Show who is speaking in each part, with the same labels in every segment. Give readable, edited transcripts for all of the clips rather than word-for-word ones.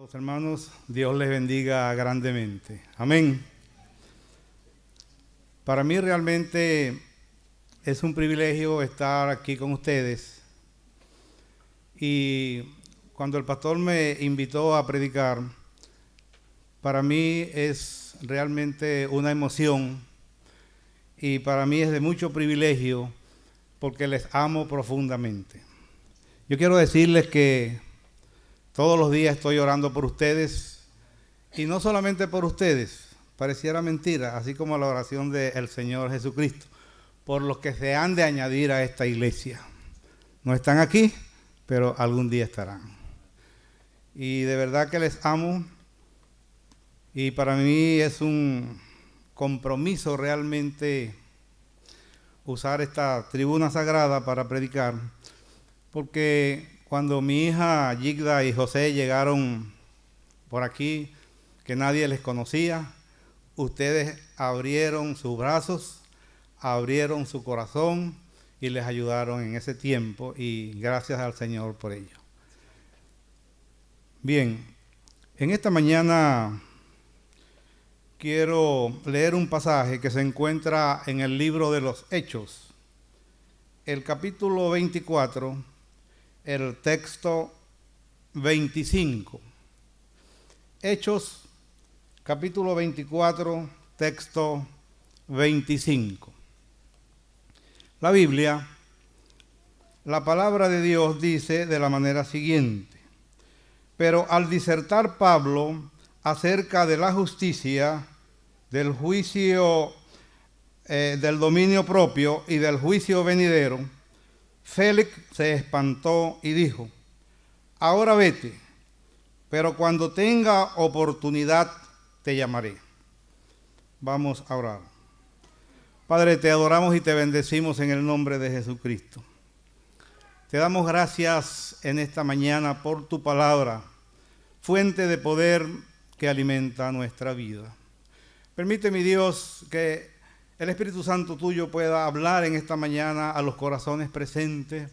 Speaker 1: Los hermanos, Dios les bendiga grandemente. Amén. Para mí realmente es un privilegio estar aquí con ustedes. Y cuando el pastor me invitó a predicar, para mí es realmente una emoción y para mí es de mucho privilegio porque les amo profundamente. Yo quiero decirles que todos los días estoy orando por ustedes y no solamente por ustedes, pareciera mentira, así como la oración del Señor Jesucristo, por los que se han de añadir a esta iglesia. No están aquí, pero algún día estarán. Y de verdad que les amo y para mí es un compromiso realmente usar esta tribuna sagrada para predicar, porque cuando mi hija Yigda y José llegaron por aquí, que nadie les conocía, ustedes abrieron sus brazos, abrieron su corazón y les ayudaron en ese tiempo y gracias al Señor por ello. Bien, en esta mañana quiero leer un pasaje que se encuentra en el libro de los Hechos, el capítulo 24, el texto 25. Hechos, capítulo 24, texto 25. La Biblia, la palabra de Dios dice de la manera siguiente: pero al disertar Pablo acerca de la justicia, del juicio, del dominio propio y del juicio venidero, Félix se espantó y dijo: ahora vete, pero cuando tenga oportunidad te llamaré. Vamos a orar. Padre, te adoramos y te bendecimos en el nombre de Jesucristo. Te damos gracias en esta mañana por tu palabra, fuente de poder que alimenta nuestra vida. Permite, mi Dios, que el Espíritu Santo tuyo pueda hablar en esta mañana a los corazones presentes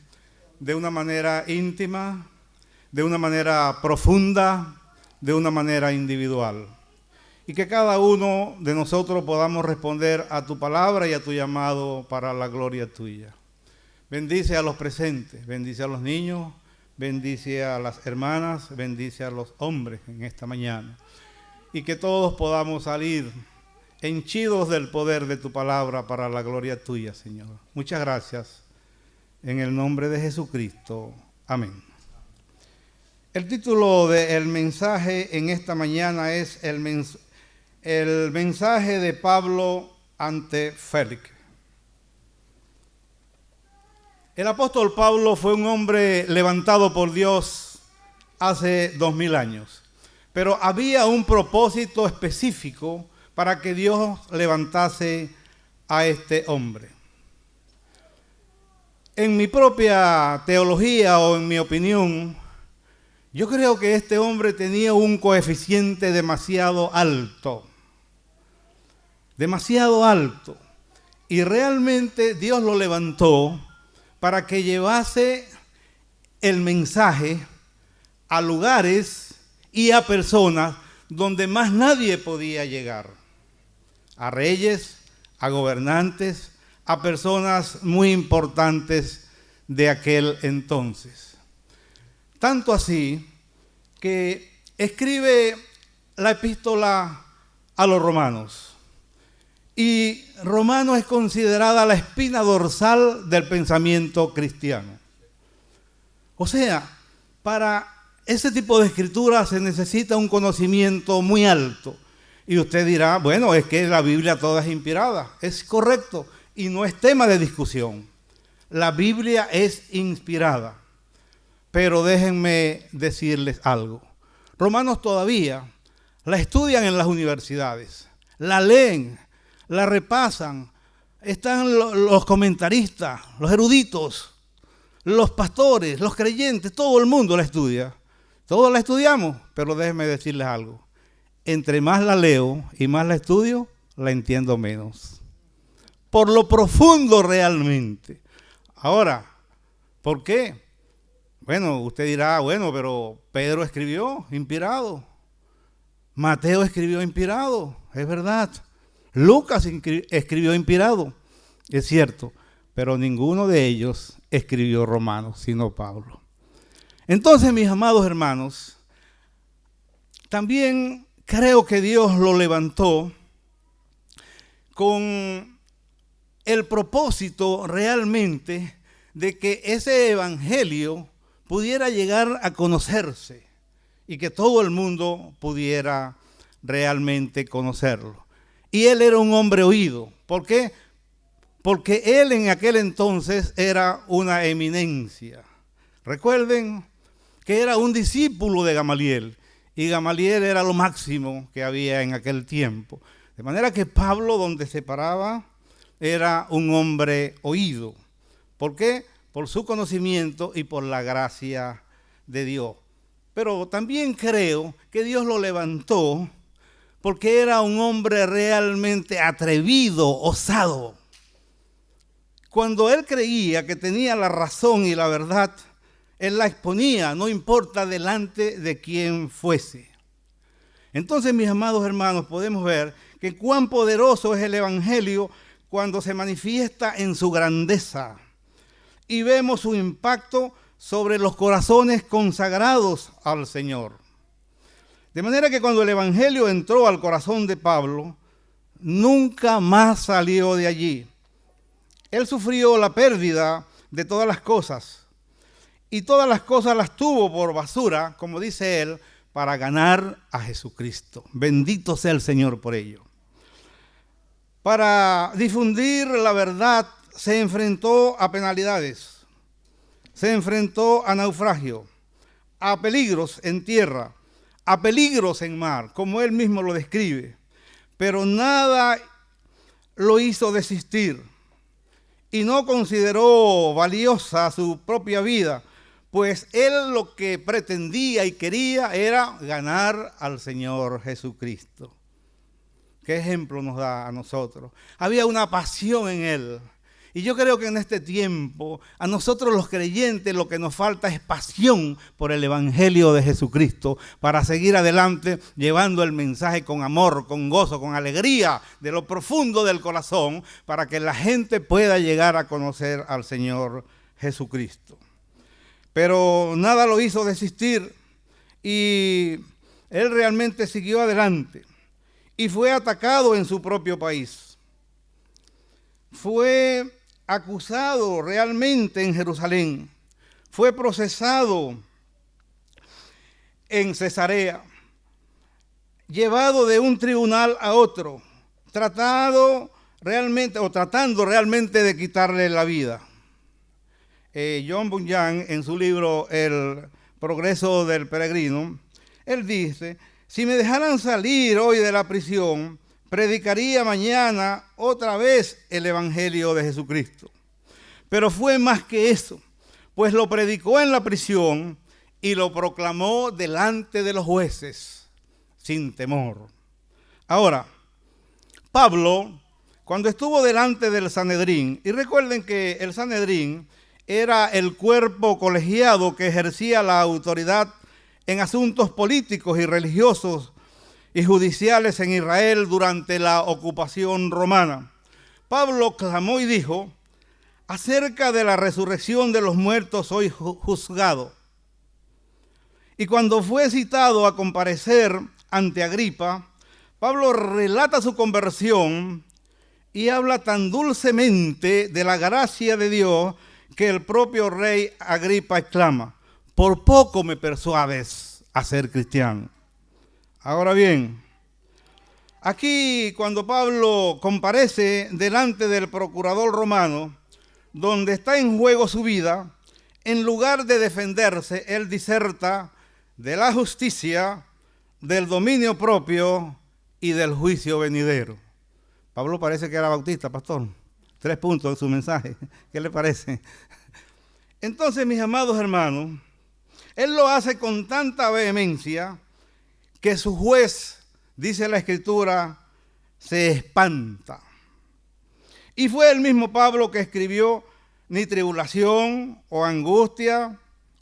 Speaker 1: de una manera íntima, de una manera profunda, de una manera individual. Y que cada uno de nosotros podamos responder a tu palabra y a tu llamado para la gloria tuya. Bendice a los presentes, bendice a los niños, bendice a las hermanas, bendice a los hombres en esta mañana. Y que todos podamos salir henchidos del poder de tu palabra para la gloria tuya, Señor. Muchas gracias. En el nombre de Jesucristo. Amén. El título del mensaje en esta mañana es el mensaje de Pablo ante Félix. El apóstol Pablo fue un hombre levantado por Dios hace 2000 años, pero había un propósito específico para que Dios levantase a este hombre. En mi propia teología o en mi opinión, yo creo que este hombre tenía un coeficiente demasiado alto. Y realmente Dios lo levantó para que llevase el mensaje a lugares y a personas donde más nadie podía llegar. A reyes, a gobernantes, a personas muy importantes de aquel entonces. Tanto así que escribe la epístola a los romanos. Y Romano es considerada la espina dorsal del pensamiento cristiano. O sea, para ese tipo de escritura se necesita un conocimiento muy alto. Y usted dirá, bueno, es que la Biblia toda es inspirada. Es correcto y no es tema de discusión. La Biblia es inspirada. Pero déjenme decirles algo. Romanos todavía la estudian en las universidades, la leen, la repasan. Están los comentaristas, los eruditos, los pastores, los creyentes, todo el mundo la estudia. Todos la estudiamos, pero déjenme decirles algo. Entre más la leo y más la estudio, la entiendo menos. Por lo profundo realmente. Ahora, ¿por qué? Bueno, usted dirá, bueno, pero Pedro escribió inspirado, Mateo escribió inspirado, es verdad. Lucas escribió inspirado, es cierto, pero ninguno de ellos escribió Romanos, sino Pablo. Entonces, mis amados hermanos, también creo que Dios lo levantó con el propósito realmente de que ese evangelio pudiera llegar a conocerse y que todo el mundo pudiera realmente conocerlo. Y él era un hombre oído. ¿Por qué? Porque él en aquel entonces era una eminencia. Recuerden que era un discípulo de Gamaliel, y Gamaliel era lo máximo que había en aquel tiempo. De manera que Pablo, donde se paraba, era un hombre oído. ¿Por qué? Por su conocimiento y por la gracia de Dios. Pero también creo que Dios lo levantó porque era un hombre realmente atrevido, osado. Cuando él creía que tenía la razón y la verdad, él la exponía, no importa delante de quién fuese. Entonces, mis amados hermanos, podemos ver que cuán poderoso es el evangelio cuando se manifiesta en su grandeza. Y vemos su impacto sobre los corazones consagrados al Señor. De manera que cuando el evangelio entró al corazón de Pablo, nunca más salió de allí. Él sufrió la pérdida de todas las cosas, y todas las cosas las tuvo por basura, como dice él, para ganar a Jesucristo. Bendito sea el Señor por ello. Para difundir la verdad se enfrentó a penalidades, se enfrentó a naufragio, a peligros en tierra, a peligros en mar, como él mismo lo describe. Pero nada lo hizo desistir y no consideró valiosa su propia vida, pues él lo que pretendía y quería era ganar al Señor Jesucristo. ¿Qué ejemplo nos da a nosotros? Había una pasión en él. Y yo creo que en este tiempo, a nosotros los creyentes lo que nos falta es pasión por el Evangelio de Jesucristo para seguir adelante llevando el mensaje con amor, con gozo, con alegría de lo profundo del corazón para que la gente pueda llegar a conocer al Señor Jesucristo. Pero nada lo hizo desistir y él realmente siguió adelante y fue atacado en su propio país. Fue acusado realmente en Jerusalén, fue procesado en Cesarea, llevado de un tribunal a otro, tratando realmente de quitarle la vida. John Bunyan, en su libro El progreso del peregrino, él dice: si me dejaran salir hoy de la prisión, predicaría mañana otra vez el Evangelio de Jesucristo. Pero fue más que eso, pues lo predicó en la prisión y lo proclamó delante de los jueces, sin temor. Ahora, Pablo, cuando estuvo delante del Sanedrín, y recuerden que el Sanedrín era el cuerpo colegiado que ejercía la autoridad en asuntos políticos y religiosos y judiciales en Israel durante la ocupación romana. Pablo clamó y dijo: acerca de la resurrección de los muertos soy juzgado. Y cuando fue citado a comparecer ante Agripa, Pablo relata su conversión y habla tan dulcemente de la gracia de Dios que el propio rey Agripa exclama: por poco me persuades a ser cristiano. Ahora bien, aquí cuando Pablo comparece delante del procurador romano, donde está en juego su vida, en lugar de defenderse, él diserta de la justicia, del dominio propio y del juicio venidero. Pablo parece que era bautista, pastor. 3 puntos de su mensaje. ¿Qué le parece? Entonces, mis amados hermanos, él lo hace con tanta vehemencia que su juez, dice la Escritura, se espanta. Y fue el mismo Pablo que escribió: ni tribulación o angustia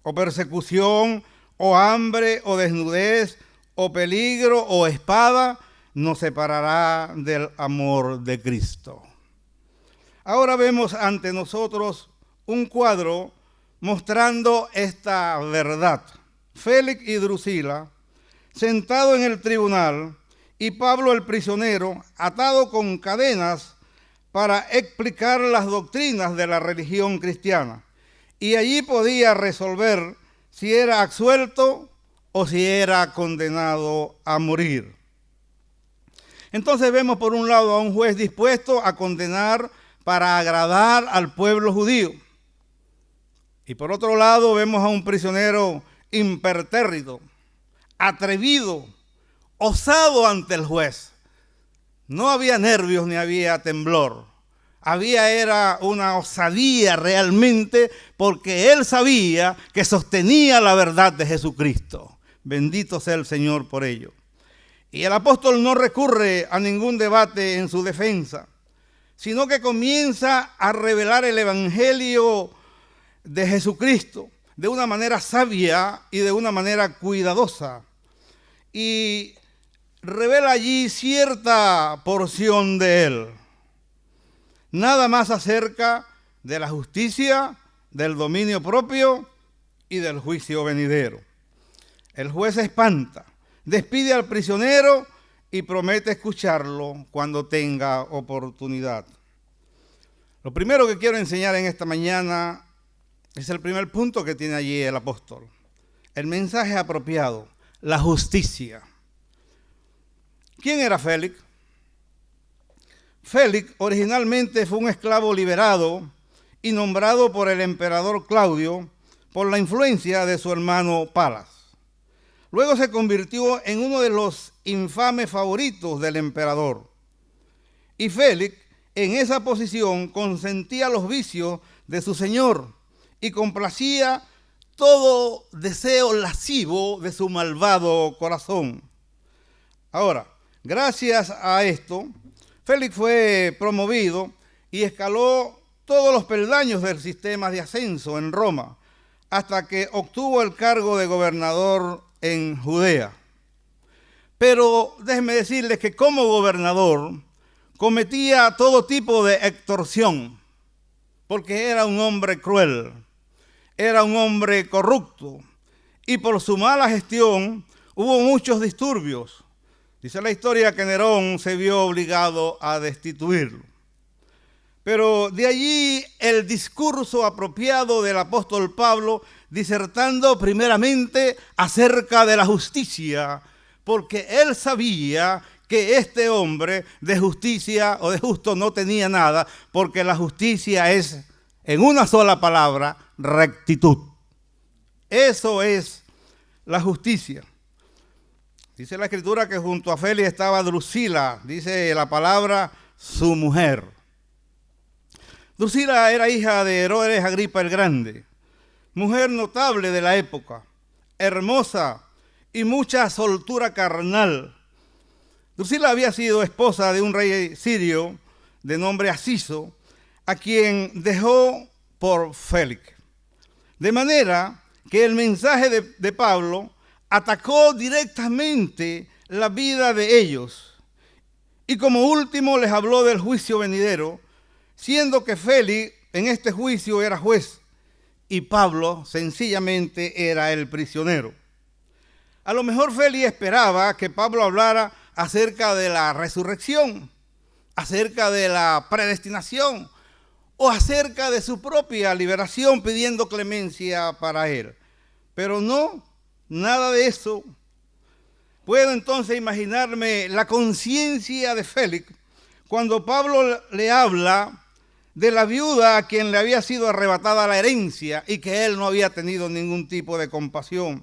Speaker 1: o persecución, o hambre, o desnudez, o peligro, o espada, nos separará del amor de Cristo. Ahora vemos ante nosotros un cuadro mostrando esta verdad. Félix y Drusila, sentados en el tribunal, y Pablo el prisionero, atado con cadenas para explicar las doctrinas de la religión cristiana. Y allí podía resolver si era absuelto o si era condenado a morir. Entonces vemos por un lado a un juez dispuesto a condenar para agradar al pueblo judío. Y por otro lado vemos a un prisionero impertérrito, atrevido, osado ante el juez. No había nervios ni había temblor. Era una osadía realmente, porque él sabía que sostenía la verdad de Jesucristo. Bendito sea el Señor por ello. Y el apóstol no recurre a ningún debate en su defensa, sino que comienza a revelar el evangelio de Jesucristo de una manera sabia y de una manera cuidadosa. Y revela allí cierta porción de él. Nada más acerca de la justicia, del dominio propio y del juicio venidero. El juez se espanta, despide al prisionero y promete escucharlo cuando tenga oportunidad. Lo primero que quiero enseñar en esta mañana es el primer punto que tiene allí el apóstol. El mensaje apropiado, la justicia. ¿Quién era Félix? Félix originalmente fue un esclavo liberado y nombrado por el emperador Claudio por la influencia de su hermano Palas. Luego se convirtió en uno de los infames favoritos del emperador. Y Félix, en esa posición, consentía los vicios de su señor y complacía todo deseo lascivo de su malvado corazón. Ahora, gracias a esto, Félix fue promovido y escaló todos los peldaños del sistema de ascenso en Roma, hasta que obtuvo el cargo de gobernador en Judea. Pero déjenme decirles que como gobernador cometía todo tipo de extorsión, porque era un hombre cruel, era un hombre corrupto, y por su mala gestión hubo muchos disturbios. Dice la historia que Nerón se vio obligado a destituirlo. Pero de allí el discurso apropiado del apóstol Pablo, disertando primeramente acerca de la justicia, porque él sabía que este hombre de justicia o de justo no tenía nada, porque la justicia es, en una sola palabra, rectitud. Eso es la justicia. Dice la escritura que junto a Félix estaba Drusila, dice la palabra, su mujer. Drusila era hija de Herodes Agripa el Grande, mujer notable de la época, hermosa y mucha soltura carnal. Drusila había sido esposa de un rey sirio de nombre Asiso, a quien dejó por Félix. De manera que el mensaje de Pablo atacó directamente la vida de ellos. Y como último les habló del juicio venidero, siendo que Félix en este juicio era juez y Pablo sencillamente era el prisionero. A lo mejor Félix esperaba que Pablo hablara acerca de la resurrección, acerca de la predestinación o acerca de su propia liberación pidiendo clemencia para él. Pero no, nada de eso. Puedo entonces imaginarme la conciencia de Félix cuando Pablo le habla de la viuda a quien le había sido arrebatada la herencia y que él no había tenido ningún tipo de compasión,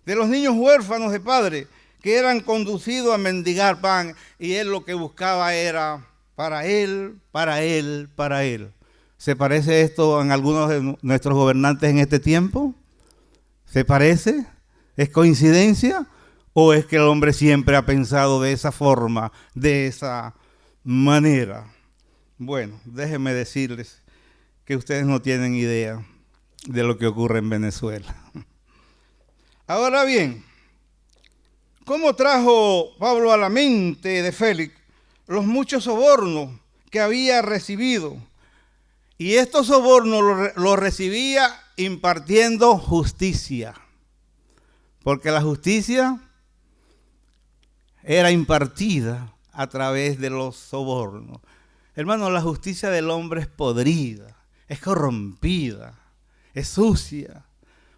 Speaker 1: de los niños huérfanos de padre que eran conducidos a mendigar pan y él lo que buscaba era para él, para él, para él. ¿Se parece esto en algunos de nuestros gobernantes en este tiempo? ¿Se parece? ¿Es coincidencia? ¿O es que el hombre siempre ha pensado de esa forma, de esa manera? Bueno, déjenme decirles que ustedes no tienen idea de lo que ocurre en Venezuela. Ahora bien, ¿cómo trajo Pablo a la mente de Félix los muchos sobornos que había recibido? Y estos sobornos los recibía impartiendo justicia, porque la justicia era impartida a través de los sobornos. Hermano, la justicia del hombre es podrida, es corrompida, es sucia.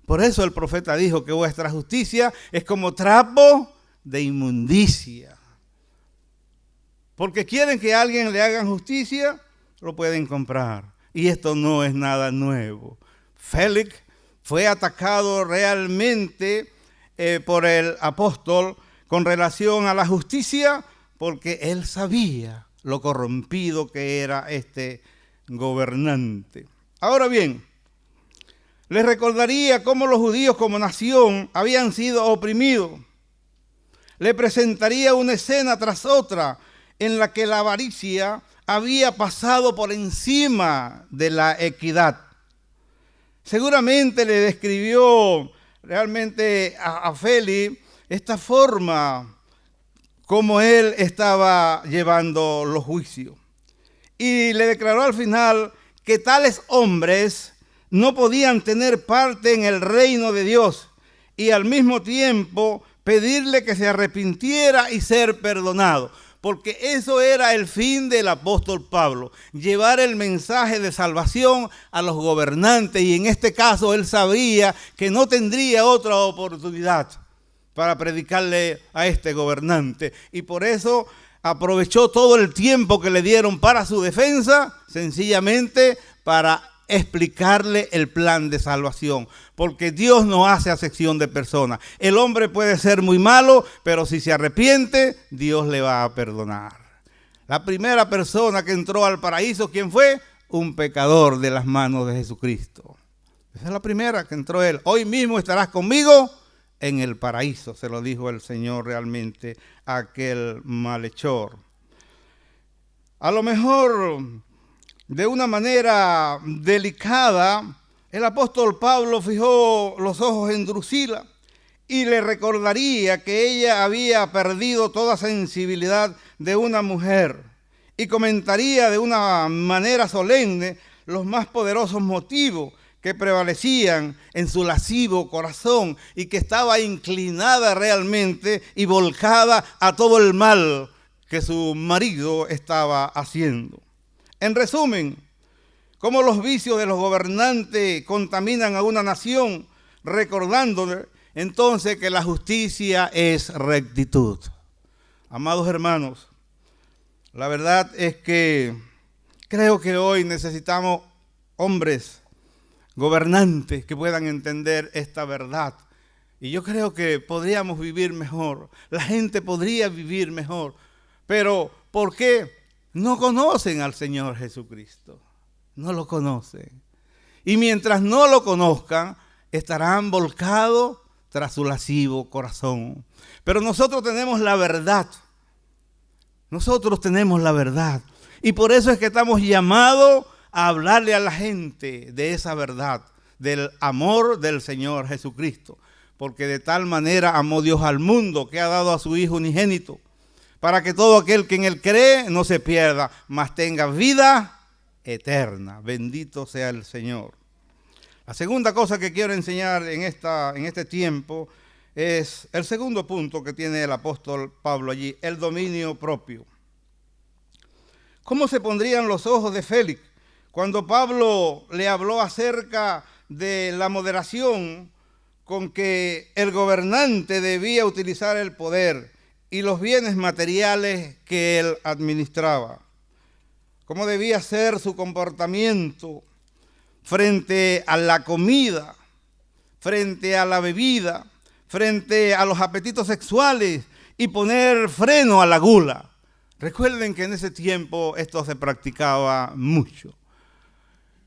Speaker 1: Por eso el profeta dijo que vuestra justicia es como trapo de inmundicia. Porque quieren que a alguien le hagan justicia, lo pueden comprar. Y esto no es nada nuevo. Félix fue atacado realmente por el apóstol con relación a la justicia, porque él sabía lo corrompido que era este gobernante. Ahora bien, les recordaría cómo los judíos como nación habían sido oprimidos. Le presentaría una escena tras otra en la que la avaricia había pasado por encima de la equidad. Seguramente le describió realmente a Félix esta forma como él estaba llevando los juicios. Y le declaró al final que tales hombres no podían tener parte en el reino de Dios y al mismo tiempo pedirle que se arrepintiera y ser perdonado. Porque eso era el fin del apóstol Pablo, llevar el mensaje de salvación a los gobernantes. Y en este caso él sabía que no tendría otra oportunidad para predicarle a este gobernante. Y por eso aprovechó todo el tiempo que le dieron para su defensa, sencillamente para explicarle el plan de salvación, porque Dios no hace acepción de personas. El hombre puede ser muy malo, pero si se arrepiente, Dios le va a perdonar. La primera persona que entró al paraíso, ¿quién fue? Un pecador de las manos de Jesucristo. Esa es la primera que entró él. Hoy mismo estarás conmigo en el paraíso, se lo dijo el Señor realmente a aquel malhechor. A lo mejor de una manera delicada, el apóstol Pablo fijó los ojos en Drusila y le recordaría que ella había perdido toda sensibilidad de una mujer y comentaría de una manera solemne los más poderosos motivos que prevalecían en su lascivo corazón y que estaba inclinada realmente y volcada a todo el mal que su marido estaba haciendo. En resumen, cómo los vicios de los gobernantes contaminan a una nación, recordándole entonces que la justicia es rectitud. Amados hermanos, la verdad es que creo que hoy necesitamos hombres gobernantes que puedan entender esta verdad. Y yo creo que podríamos vivir mejor, la gente podría vivir mejor. Pero, ¿por qué? No conocen al Señor Jesucristo, no lo conocen. Y mientras no lo conozcan, estarán volcados tras su lascivo corazón. Pero nosotros tenemos la verdad, y por eso es que estamos llamados a hablarle a la gente de esa verdad, del amor del Señor Jesucristo. Porque de tal manera amó Dios al mundo que ha dado a su Hijo unigénito, para que todo aquel que en él cree no se pierda, mas tenga vida eterna. Bendito sea el Señor. La segunda cosa que quiero enseñar en este tiempo es el segundo punto que tiene el apóstol Pablo allí, el dominio propio. ¿Cómo se pondrían los ojos de Félix cuando Pablo le habló acerca de la moderación con que el gobernante debía utilizar el poder y los bienes materiales que él administraba? ¿Cómo debía ser su comportamiento frente a la comida, frente a la bebida, frente a los apetitos sexuales y poner freno a la gula? Recuerden que en ese tiempo esto se practicaba mucho.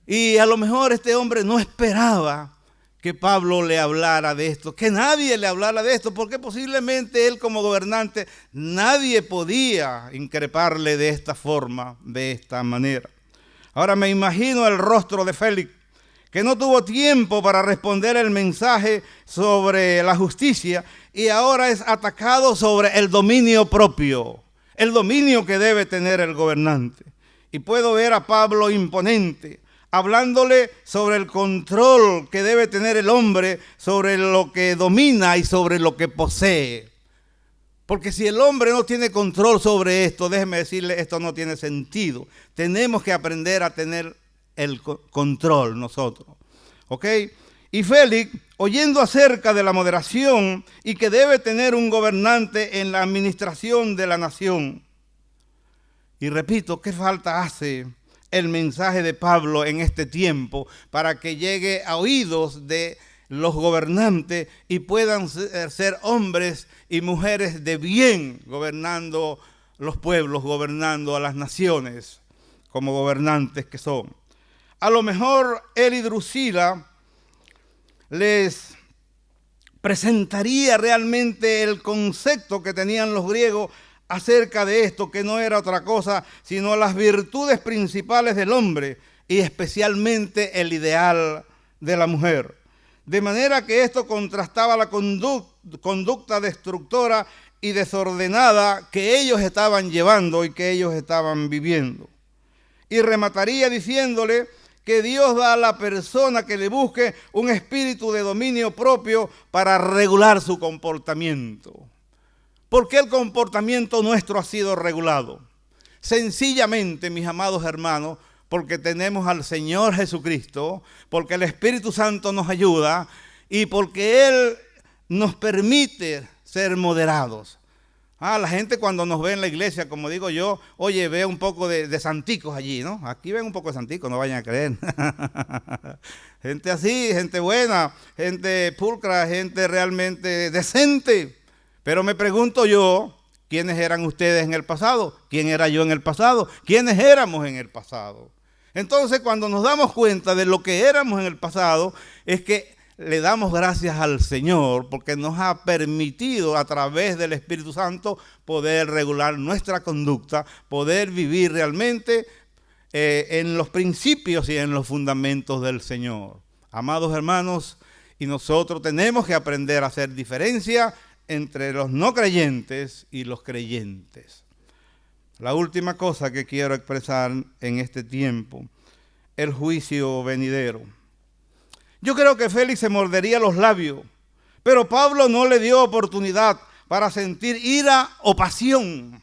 Speaker 1: Y a lo mejor este hombre no esperaba que Pablo le hablara de esto, que nadie le hablara de esto, porque posiblemente él como gobernante, nadie podía increparle de esta forma, de esta manera. Ahora me imagino el rostro de Félix, que no tuvo tiempo para responder el mensaje sobre la justicia y ahora es atacado sobre el dominio propio, el dominio que debe tener el gobernante. Y puedo ver a Pablo imponente, hablándole sobre el control que debe tener el hombre sobre lo que domina y sobre lo que posee. Porque si el hombre no tiene control sobre esto, déjeme decirle, esto no tiene sentido. Tenemos que aprender a tener el control nosotros. ¿Ok? Y Félix, oyendo acerca de la moderación y que debe tener un gobernante en la administración de la nación. Y repito, ¿qué falta hace el mensaje de Pablo en este tiempo para que llegue a oídos de los gobernantes y puedan ser hombres y mujeres de bien gobernando los pueblos, gobernando a las naciones como gobernantes que son? A lo mejor él y Drusila les presentaría realmente el concepto que tenían los griegos acerca de esto, que no era otra cosa sino las virtudes principales del hombre y especialmente el ideal de la mujer. De manera que esto contrastaba la conducta destructora y desordenada que ellos estaban llevando y que ellos estaban viviendo. Y remataría diciéndole que Dios da a la persona que le busque un espíritu de dominio propio para regular su comportamiento. ¿Por qué el comportamiento nuestro ha sido regulado? Sencillamente, mis amados hermanos, porque tenemos al Señor Jesucristo, porque el Espíritu Santo nos ayuda y porque Él nos permite ser moderados. La gente cuando nos ve en la iglesia, como digo yo, oye, ve un poco de santicos allí, ¿no? Aquí ven un poco de santicos, no vayan a creer. Gente así, gente buena, gente pulcra, gente realmente decente. Pero me pregunto yo, ¿quiénes eran ustedes en el pasado? ¿Quién era yo en el pasado? ¿Quiénes éramos en el pasado? Entonces, cuando nos damos cuenta de lo que éramos en el pasado, es que le damos gracias al Señor porque nos ha permitido a través del Espíritu Santo poder regular nuestra conducta, poder vivir realmente en los principios y en los fundamentos del Señor. Amados hermanos, y nosotros tenemos que aprender a hacer diferencia entre los no creyentes y los creyentes. La última cosa que quiero expresar en este tiempo, el juicio venidero. Yo creo que Félix se mordería los labios, pero Pablo no le dio oportunidad para sentir ira o pasión.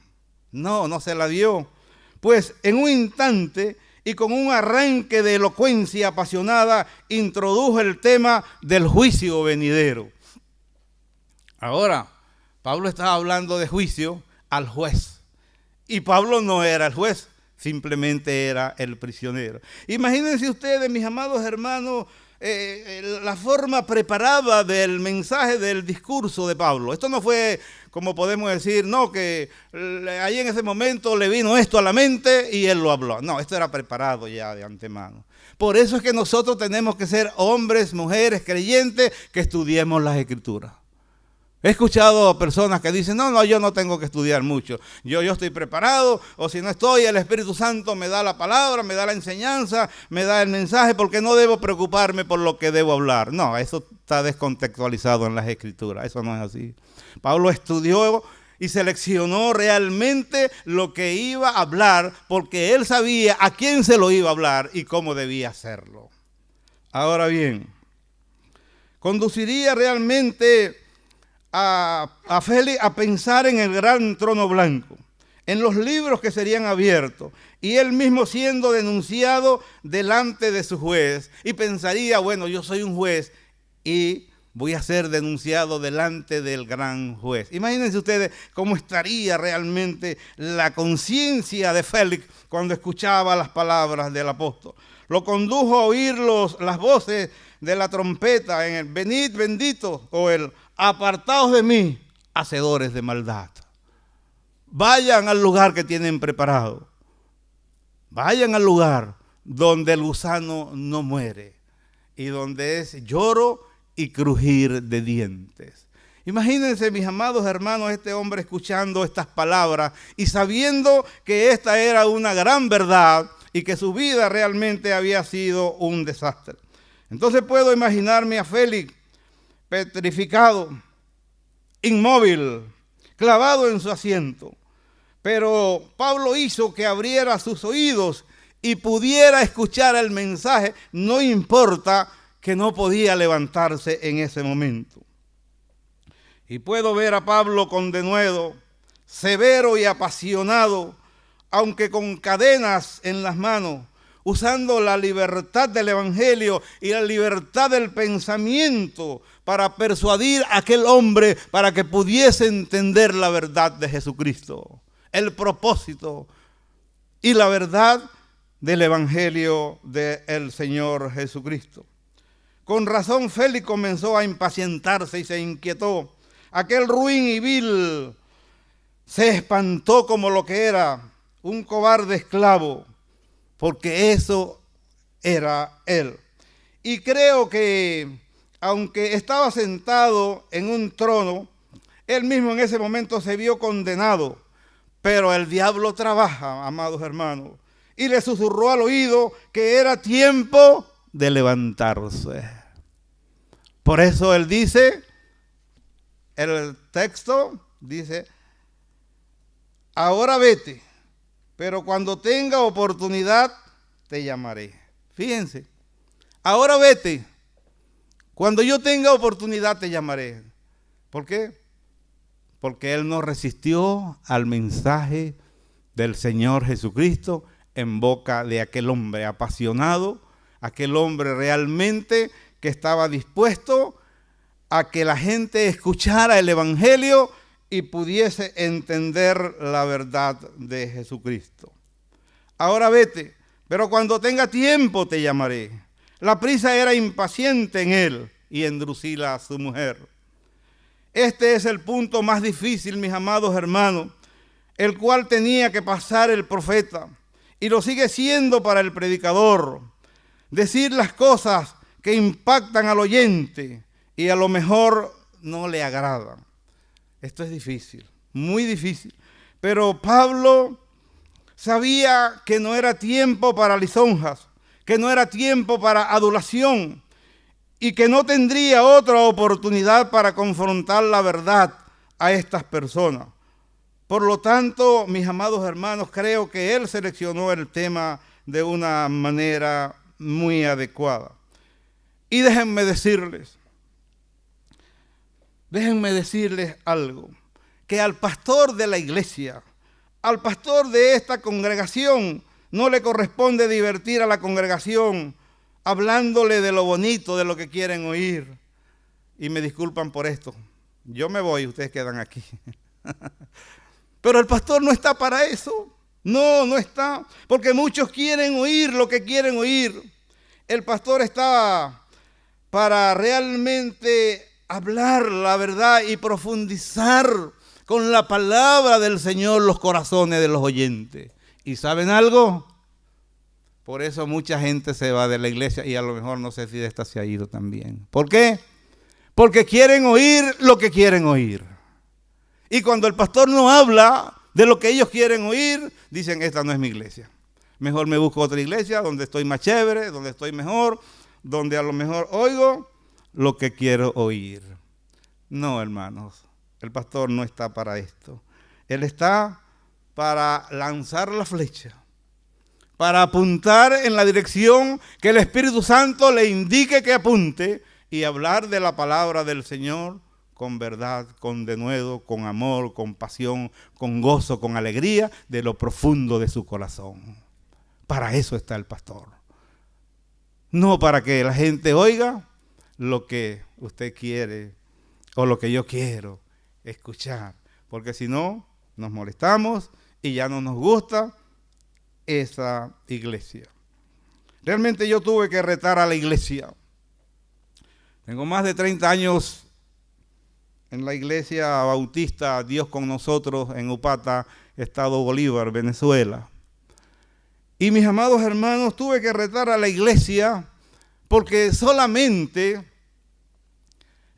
Speaker 1: No se la dio. Pues en un instante y con un arranque de elocuencia apasionada, introdujo el tema del juicio venidero. Ahora, Pablo estaba hablando de juicio al juez. Y Pablo no era el juez, simplemente era el prisionero. Imagínense ustedes, mis amados hermanos, la forma preparada del mensaje del discurso de Pablo. Esto no fue, como podemos decir, no, que ahí en ese momento le vino esto a la mente y él lo habló. No, esto era preparado ya de antemano. Por eso es que nosotros tenemos que ser hombres, mujeres, creyentes, que estudiemos las Escrituras. He escuchado personas que dicen, no, yo no tengo que estudiar mucho. Yo estoy preparado, o si no estoy, el Espíritu Santo me da la palabra, me da la enseñanza, me da el mensaje, porque no debo preocuparme por lo que debo hablar. No, eso está descontextualizado en las Escrituras, eso no es así. Pablo estudió y seleccionó realmente lo que iba a hablar, porque él sabía a quién se lo iba a hablar y cómo debía hacerlo. Ahora bien, conduciría realmente a Félix a pensar en el gran trono blanco, en los libros que serían abiertos y él mismo siendo denunciado delante de su juez, y pensaría, bueno, yo soy un juez y voy a ser denunciado delante del gran juez. Imagínense ustedes cómo estaría realmente la conciencia de Félix cuando escuchaba las palabras del apóstol. Lo condujo a oír las voces de la trompeta en el venid bendito o el apartaos de mí, hacedores de maldad. Vayan al lugar que tienen preparado. Vayan al lugar donde el gusano no muere y donde es lloro y crujir de dientes. Imagínense, mis amados hermanos, este hombre escuchando estas palabras y sabiendo que esta era una gran verdad y que su vida realmente había sido un desastre. Entonces puedo imaginarme a Félix petrificado, inmóvil, clavado en su asiento. Pero Pablo hizo que abriera sus oídos y pudiera escuchar el mensaje, no importa que no podía levantarse en ese momento. Y puedo ver a Pablo con denuedo, severo y apasionado, aunque con cadenas en las manos, usando la libertad del evangelio y la libertad del pensamiento para persuadir a aquel hombre para que pudiese entender la verdad de Jesucristo, el propósito y la verdad del evangelio del Señor Jesucristo. Con razón Félix comenzó a impacientarse y se inquietó. Aquel ruin y vil se espantó como lo que era, un cobarde esclavo, porque eso era él. Y creo que, aunque estaba sentado en un trono, él mismo en ese momento se vio condenado. Pero el diablo trabaja, amados hermanos, y le susurró al oído que era tiempo de levantarse. Por eso él dice, el texto dice, ahora vete, pero cuando tenga oportunidad te llamaré. Fíjense, ahora vete, cuando yo tenga oportunidad te llamaré. ¿Por qué? Porque él no resistió al mensaje del Señor Jesucristo en boca de aquel hombre apasionado, aquel hombre realmente que estaba dispuesto a que la gente escuchara el evangelio y pudiese entender la verdad de Jesucristo. Ahora vete, pero cuando tenga tiempo te llamaré. La prisa era impaciente en él y en Drusila, su mujer. Este es el punto más difícil, mis amados hermanos, el cual tenía que pasar el profeta, y lo sigue siendo para el predicador. Decir las cosas que impactan al oyente y a lo mejor no le agradan. Esto es difícil, muy difícil. Pero Pablo sabía que no era tiempo para lisonjas, que no era tiempo para adulación, y que no tendría otra oportunidad para confrontar la verdad a estas personas. Por lo tanto, mis amados hermanos, creo que él seleccionó el tema de una manera muy adecuada. Y déjenme decirles algo, que al pastor de la iglesia, al pastor de esta congregación, no le corresponde divertir a la congregación hablándole de lo bonito, de lo que quieren oír. Y me disculpan por esto. Yo me voy, ustedes quedan aquí. Pero el pastor no está para eso. No está. Porque muchos quieren oír lo que quieren oír. El pastor está para realmente hablar la verdad y profundizar con la palabra del Señor los corazones de los oyentes. ¿Y saben algo? Por eso mucha gente se va de la iglesia y a lo mejor no sé si de esta se ha ido también. ¿Por qué? Porque quieren oír lo que quieren oír. Y cuando el pastor no habla de lo que ellos quieren oír, dicen, esta no es mi iglesia. Mejor me busco otra iglesia donde estoy más chévere, donde estoy mejor, donde a lo mejor oigo lo que quiero oír. No, hermanos, el pastor no está para esto. Él está para lanzar la flecha, para apuntar en la dirección que el Espíritu Santo le indique que apunte y hablar de la palabra del Señor con verdad, con denuedo, con amor, con pasión, con gozo, con alegría, de lo profundo de su corazón. Para eso está el pastor. No para que la gente oiga lo que usted quiere o lo que yo quiero escuchar, porque si no, nos molestamos y ya no nos gusta esa iglesia. Realmente yo tuve que retar a la iglesia. Tengo más de 30 años en la iglesia bautista Dios con nosotros en Upata, Estado Bolívar, Venezuela. Y mis amados hermanos, tuve que retar a la iglesia porque solamente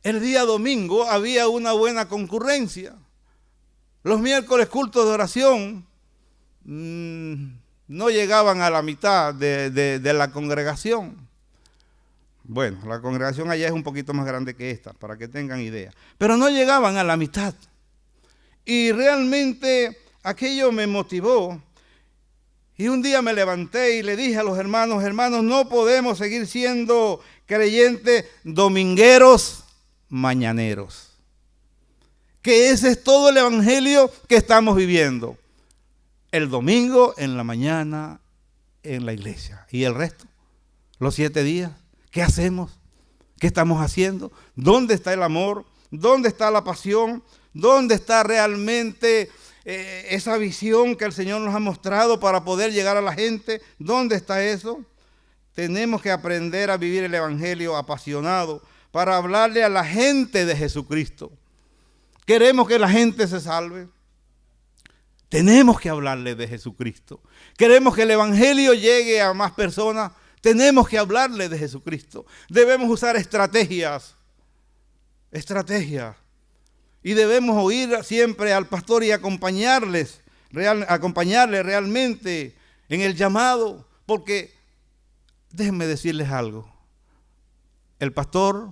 Speaker 1: el día domingo había una buena concurrencia. Los miércoles cultos de oración no llegaban a la mitad de la congregación. Bueno, la congregación allá es un poquito más grande que esta, para que tengan idea. Pero no llegaban a la mitad. Y realmente aquello me motivó. Y un día me levanté y le dije a los hermanos, no podemos seguir siendo creyentes domingueros mañaneros. Que ese es todo el evangelio que estamos viviendo. El domingo en la mañana en la iglesia. ¿Y el resto? Los 7 días. ¿Qué hacemos? ¿Qué estamos haciendo? ¿Dónde está el amor? ¿Dónde está la pasión? ¿Dónde está realmente esa visión que el Señor nos ha mostrado para poder llegar a la gente? ¿Dónde está eso? Tenemos que aprender a vivir el evangelio apasionado para hablarle a la gente de Jesucristo. Queremos que la gente se salve. Tenemos que hablarle de Jesucristo. Queremos que el evangelio llegue a más personas. Tenemos que hablarle de Jesucristo. Debemos usar estrategias. Y debemos oír siempre al pastor y acompañarle realmente en el llamado. Porque, déjenme decirles algo. El pastor,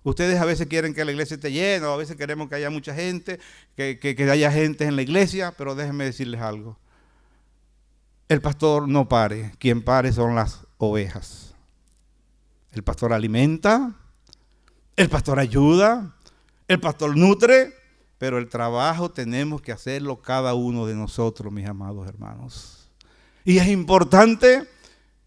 Speaker 1: ustedes a veces quieren que la iglesia esté llena, o a veces queremos que haya mucha gente, que haya gente en la iglesia, pero déjenme decirles algo. El pastor no pare, quien pare son las ovejas. El pastor alimenta, el pastor ayuda, el pastor nutre, pero el trabajo tenemos que hacerlo cada uno de nosotros, mis amados hermanos. Y es importante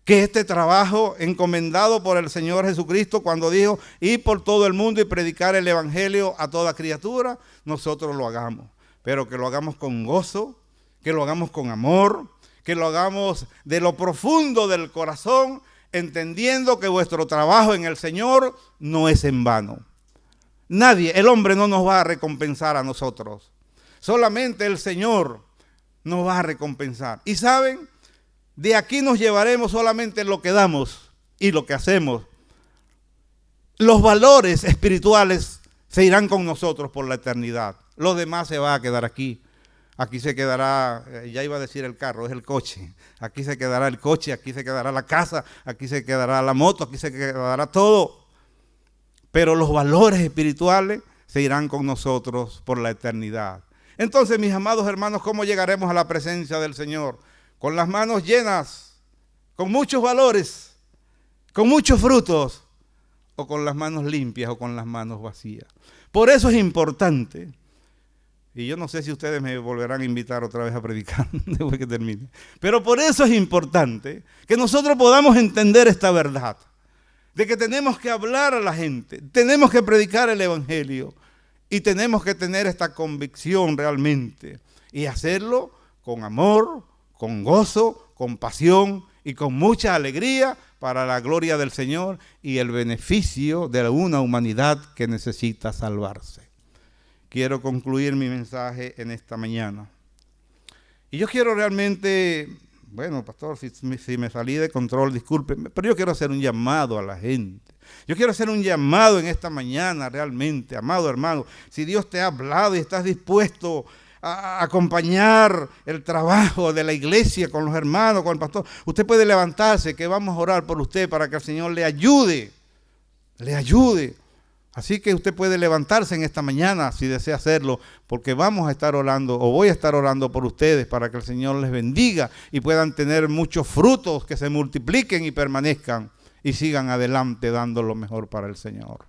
Speaker 1: que este trabajo encomendado por el Señor Jesucristo cuando dijo, ir por todo el mundo y predicar el evangelio a toda criatura, nosotros lo hagamos. Pero que lo hagamos con gozo, que lo hagamos con amor, que lo hagamos de lo profundo del corazón, entendiendo que vuestro trabajo en el Señor no es en vano. Nadie, el hombre no nos va a recompensar a nosotros. Solamente el Señor nos va a recompensar. Y saben, de aquí nos llevaremos solamente lo que damos y lo que hacemos. Los valores espirituales se irán con nosotros por la eternidad. Lo demás se va a quedar aquí. Aquí se quedará, ya iba a decir el carro, es el coche. Aquí se quedará el coche, aquí se quedará la casa, aquí se quedará la moto, aquí se quedará todo. Pero los valores espirituales se irán con nosotros por la eternidad. Entonces, mis amados hermanos, ¿cómo llegaremos a la presencia del Señor? Con las manos llenas, con muchos valores, con muchos frutos, o con las manos limpias o con las manos vacías. Por eso es importante. Y yo no sé si ustedes me volverán a invitar otra vez a predicar después que termine. Pero por eso es importante que nosotros podamos entender esta verdad. De que tenemos que hablar a la gente, tenemos que predicar el evangelio. Y tenemos que tener esta convicción realmente. Y hacerlo con amor, con gozo, con pasión y con mucha alegría para la gloria del Señor y el beneficio de una humanidad que necesita salvarse. Quiero concluir mi mensaje en esta mañana. Y yo quiero realmente, bueno, pastor, si me salí de control, discúlpenme, pero yo quiero hacer un llamado a la gente. Yo quiero hacer un llamado en esta mañana realmente, amado hermano. Si Dios te ha hablado y estás dispuesto a acompañar el trabajo de la iglesia con los hermanos, con el pastor, usted puede levantarse, que vamos a orar por usted para que el Señor le ayude. Así que usted puede levantarse en esta mañana si desea hacerlo, porque vamos a estar orando, o voy a estar orando por ustedes para que el Señor les bendiga y puedan tener muchos frutos que se multipliquen y permanezcan y sigan adelante dando lo mejor para el Señor.